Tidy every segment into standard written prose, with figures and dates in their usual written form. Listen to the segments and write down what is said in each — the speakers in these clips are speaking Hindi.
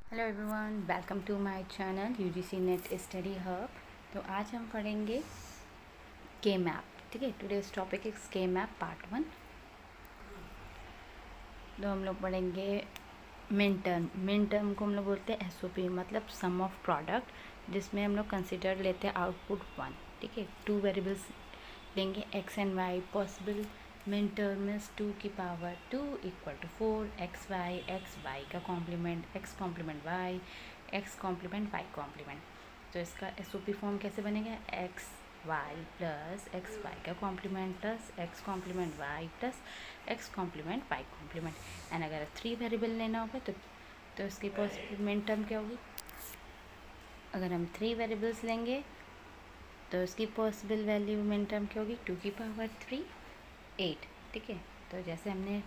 Hello everyone, welcome to my channel UGC NET study hub. तो आज हम पढ़ेंगे के मैप। ठीक है, today's topic is K map part 1। तो हम लोग पढ़ेंगे मिन टर्म को हम लोग बोलते हैं एसओपी, मतलब सम ऑफ प्रोडक्ट, जिसमें हम लोग कंसिडर लेते हैं आउटपुट 1। ठीक है, 2 वेरिएबल्स लेंगे X and Y. Possible min term is 2 की power 2 equal to 4 X Y का complement X complement Y, X complement Y complement. तो इसका एसओपी फॉर्म कैसे बनेगा? X Y plus X Y का complement plus X complement Y plus X complement Y complement. And अगर 3 वेरिएबल लेना होगा तो इसकी पॉसिबल मिन टर्म क्या होगी? अगर हम 3 वेरिएबल्स लेंगे तो इसकी पॉसिबल वैल्यू मिन टर्म क्या होगी? 2 की पावर 3 8। ठीक है, तो जैसे हमने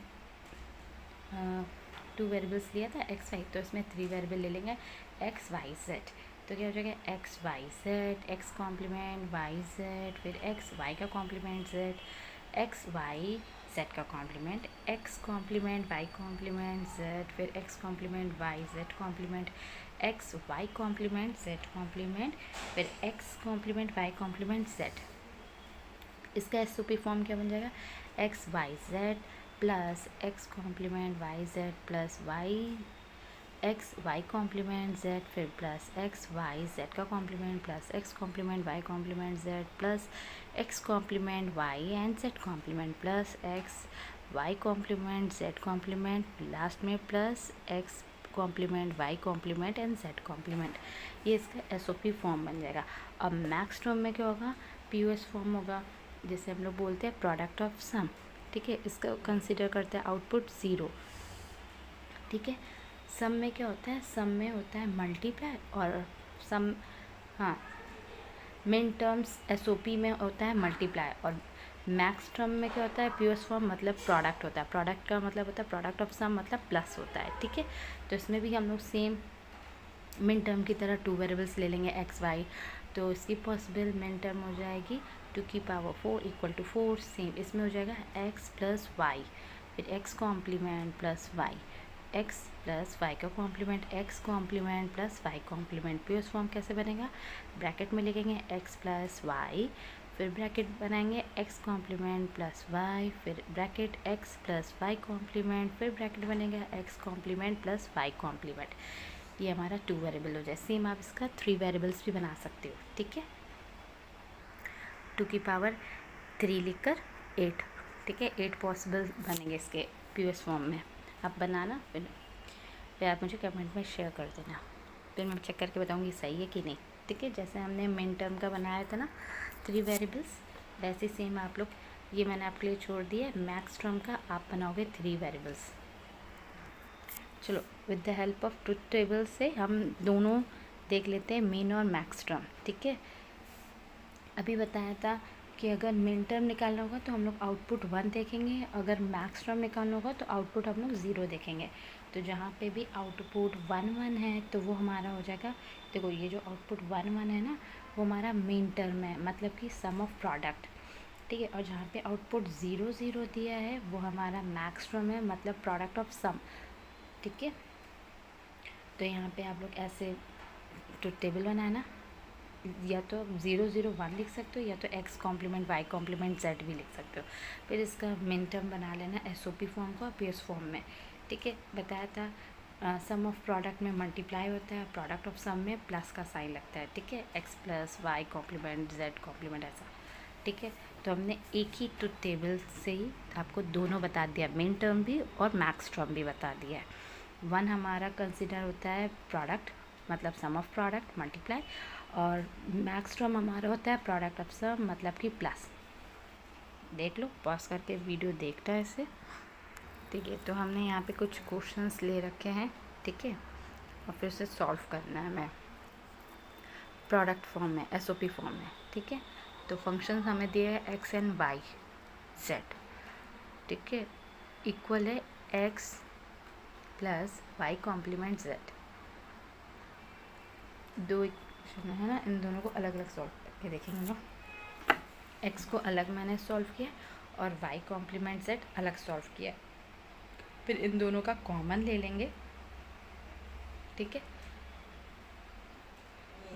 2 वेरिएबल्स लिया था एक्स वाई, तो इसमें 3 वेरिएबल ले लेंगे एक्स वाई जेड। तो क्या हो जाएगा? X Y Z, X complement Y Z, फिर एक्स वाई का complement Z, X Y Z का complement, X complement Y complement Z, फिर X complement Y Z complement, X Y complement Z complement, फिर X complement Y complement Z. इसका एसओपी फॉर्म क्या बन जाएगा? X Y Z plus X complement Y Z plus Y X Y complement Z, फिर प्लस एक्स वाई जेड का complement plus X complement Y complement Z plus X complement Y and Z complement plus X Y complement Z complement, last में plus X complement Y complement and Z complement. ये इसका एसओपी फॉर्म बन जाएगा। अब मैक्स टर्म में क्या होगा? पीओएस फॉर्म होगा, जिसे हम लोग बोलते हैं प्रोडक्ट ऑफ सम। ठीक है, इसका कंसीडर करते हैं आउटपुट 0। ठीक है, सम में क्या होता है? सम में होता है मल्टीप्लाई और सम, हाँ, मिन टर्म्स एसओपी में होता है मल्टीप्लाई, और मैक्स टर्म में क्या होता है? पीओएस फॉर्म मतलब प्रोडक्ट होता है। प्रोडक्ट का मतलब होता है प्रोडक्ट ऑफ सम, मतलब प्लस होता है। ठीक है, तो इसमें भी हम लोग सेम मिन टर्म की तरह 2 वेरिएबल्स ले लेंगे एक्स वाई। तो इसकी पॉसिबल मिन टर्म हो जाएगी 2 की पावर 4 इक्वल टू 4। सेम इसमें हो जाएगा एक्स प्लस वाई, फिर X complement plus Y, X plus Y का complement X complement plus Y complement. POS form कैसे बनेगा? ब्रैकेट में लिखेंगे एक्स प्लस वाई, फिर ब्रैकेट बनाएंगे एक्स कॉम्प्लीमेंट प्लस वाई, फिर bracket X plus Y complement, फिर ब्रैकेट बनेगा X complement plus Y complement. ये हमारा 2 वेरिएबल हो जाए। सेम आप इसका 3 वेरिएबल्स भी बना सकते हो। ठीक है, 2 की पावर 3 लिखकर 8। ठीक है, 8 पॉसिबल बनेंगे इसके पीओएस फॉर्म में। आप बनाना, फिर आप मुझे कमेंट में शेयर कर देना, फिर मैं चेक करके बताऊँगी सही है कि नहीं। ठीक है, जैसे हमने मिन टर्म का बनाया था ना 3 वेरिएबल्स, वैसे सेम आप लोग, ये मैंने आपके लिए छोड़ दिया है। मैक्स टर्म का आप बनाओगे 3 वेरिएबल्स। चलो, with the help of truth table से हम दोनों देख लेते हैं, मिन और मैक्स टर्म। ठीक है, अभी बताया था कि अगर मिन टर्म निकालना होगा तो हम लोग आउटपुट 1 देखेंगे, अगर मैक्स टर्म निकालना होगा तो आउटपुट हम लोग 0 देखेंगे। तो जहाँ पे भी आउटपुट 1 1 है तो वो हमारा हो जाएगा, देखो ये जो आउटपुट 1 1 है ना, वो हमारा मिन टर्म है, मतलब कि सम ऑफ प्रोडक्ट। ठीक है, और जहाँ पे आउटपुट 0 0 दिया है वो हमारा मैक्स टर्म है, मतलब प्रोडक्ट ऑफ सम। ठीक है, तो यहाँ पे आप लोग ऐसे ट्रुथ टेबल बनाना, या तो 0 0 1 लिख सकते हो, या तो X complement Y complement Z भी लिख सकते हो। फिर इसका मिन टर्म बना लेना एसओपी फॉर्म को पीएस फॉर्म में। ठीक है, बताया था सम ऑफ प्रोडक्ट में मल्टीप्लाई होता है, प्रोडक्ट ऑफ सम में प्लस का साइन लगता है। ठीक है, X plus Y complement Z complement ऐसा। ठीक है, तो हमने एक ही ट्रुथ टेबल से ही आपको दोनों बता दिया, मिन टर्म भी और मैक्स टर्म भी बता दिया है। 1 हमारा कंसिडर होता है प्रोडक्ट, मतलब सम ऑफ प्रोडक्ट मल्टीप्लाई, और मैक्स टर्म हमारा होता है प्रोडक्ट ऑफ सम, मतलब कि प्लस। देख लो, पॉज करके वीडियो देखना है इसे। ठीक है, तो हमने यहाँ पे कुछ क्वेश्चंस ले रखे हैं। ठीक है, और फिर उसे सॉल्व करना है मैं प्रोडक्ट फॉर्म में, एसओपी फॉर्म में। ठीक है, तो फंक्शंस हमें दिए है एक्स एंड वाई जेड। ठीक है, इक्वल है X plus Y complement Z. 2 equation है ना, इन दोनों को अलग अलग सॉल्व करके देखेंगे लोग। एक्स को अलग मैंने सॉल्व किया और वाई कॉम्प्लीमेंट जेड अलग सॉल्व किया। फिर इन दोनों का कॉमन ले लेंगे। ठीक है,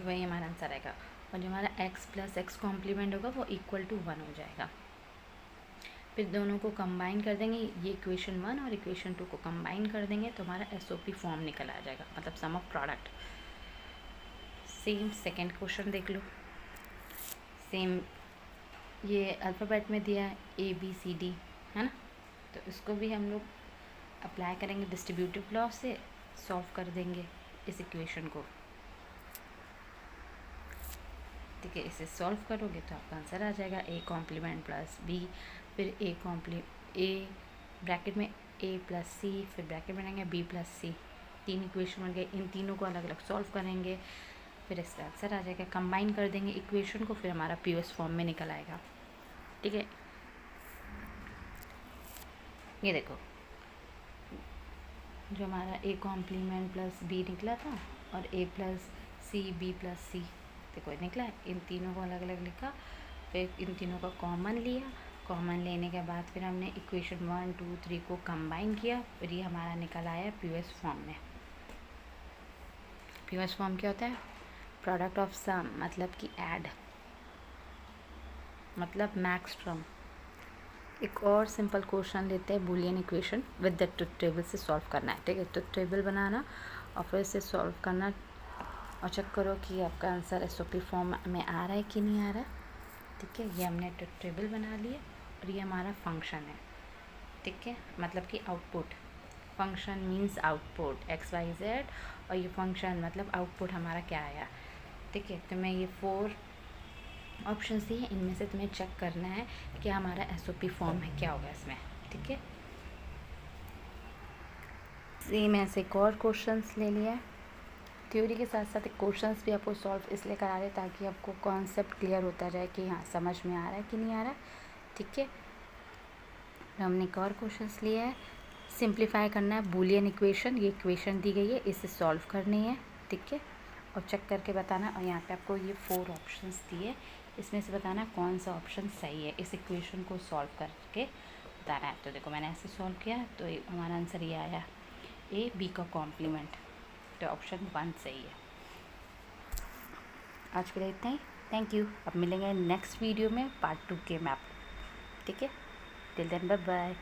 वही हमारा आंसर आएगा। और जो हमारा x प्लस एक्स कॉम्प्लीमेंट होगा वो इक्वल टू 1 हो जाएगा। फिर दोनों को कंबाइन कर देंगे, ये इक्वेशन 1 और इक्वेशन 2 को कंबाइन कर देंगे तो हमारा SOP फॉर्म निकल आ जाएगा, मतलब sum of product. Same second question देख लो, सेम ये अल्फ़ाबेट में दिया है ABCD, है ना, तो इसको भी हम लोग अप्लाई करेंगे, डिस्ट्रीब्यूटिव लॉ से सॉल्व कर देंगे इस इक्वेशन को। ठीक है, इसे सॉल्व करोगे तो आपका आंसर आ जाएगा A कॉम्प्लीमेंट प्लस B, फिर A ब्रैकेट में A प्लस C, फिर ब्रैकेट बनाएंगे B प्लस C। 3 इक्वेशन बन गए, इन तीनों को अलग अलग सॉल्व करेंगे, फिर इसका आंसर आ जाएगा। कंबाइन कर देंगे इक्वेशन को, फिर हमारा POS फॉर्म में निकल आएगा। ठीक है, ये देखो जो हमारा A कॉम्प्लीमेंट प्लस B निकला था और A plus C B plus C, देखो निकला है। इन तीनों को अलग अलग लिखा, फिर इन तीनों का कॉमन लिया, कॉमन लेने के बाद फिर हमने इक्वेशन 1 2 3 को कंबाइन किया, फिर ये हमारा निकल आया POS फॉर्म में। POS फॉर्म क्या होता है? प्रोडक्ट ऑफ सम, मतलब कि ऐड, मतलब मैक्स टर्म। एक और सिंपल क्वेश्चन लेते हैं, Boolean equation with the truth table से सॉल्व करना है। ठीक है, ट्रुथ टेबल बनाना और फिर से सॉल्व करना और चेक करो कि आपका आंसर SOP फॉर्म में आ रहा है कि नहीं आ रहा है। ठीक है, ये हमने ट्रुथ टेबल बना लिया और ये हमारा फंक्शन है। ठीक है, मतलब कि output, function means output XYZ, और ये फंक्शन मतलब आउटपुट हमारा क्या आया। ठीक है, तो मैं ये 4 ऑप्शन दिए, इनमें से तुम्हें चेक करना है कि हमारा SOP फॉर्म है क्या होगा इसमें। ठीक है, सेम ऐसे एक और क्वेश्चंस ले लिया है, थ्योरी के साथ साथ क्वेश्चंस भी आपको सॉल्व इसलिए करा रहे ताकि आपको कॉन्सेप्ट क्लियर होता जाए कि हाँ समझ में आ रहा है कि नहीं आ रहा है। ठीक है, तो हमने एक और क्वेश्चंस लिया है, सिंप्लीफाई करना है बूलियन इक्वेशन, ये इक्वेशन दी गई है, इसे सॉल्व करनी है। ठीक है, और चेक करके बताना, और यहाँ पे आपको ये 4 ऑप्शंस दिए, इसमें से बताना कौन सा ऑप्शन सही है, इस इक्वेशन को सॉल्व करके बताना है। तो देखो मैंने ऐसे सॉल्व किया तो हमारा आंसर ये आया A B का कॉम्प्लीमेंट, तो ऑप्शन 1 सही है। आज के लिए इतना ही, थैंक यू। अब मिलेंगे नेक्स्ट वीडियो में पार्ट 2 के मैप। ठीक है, टिल देन बाय बाय।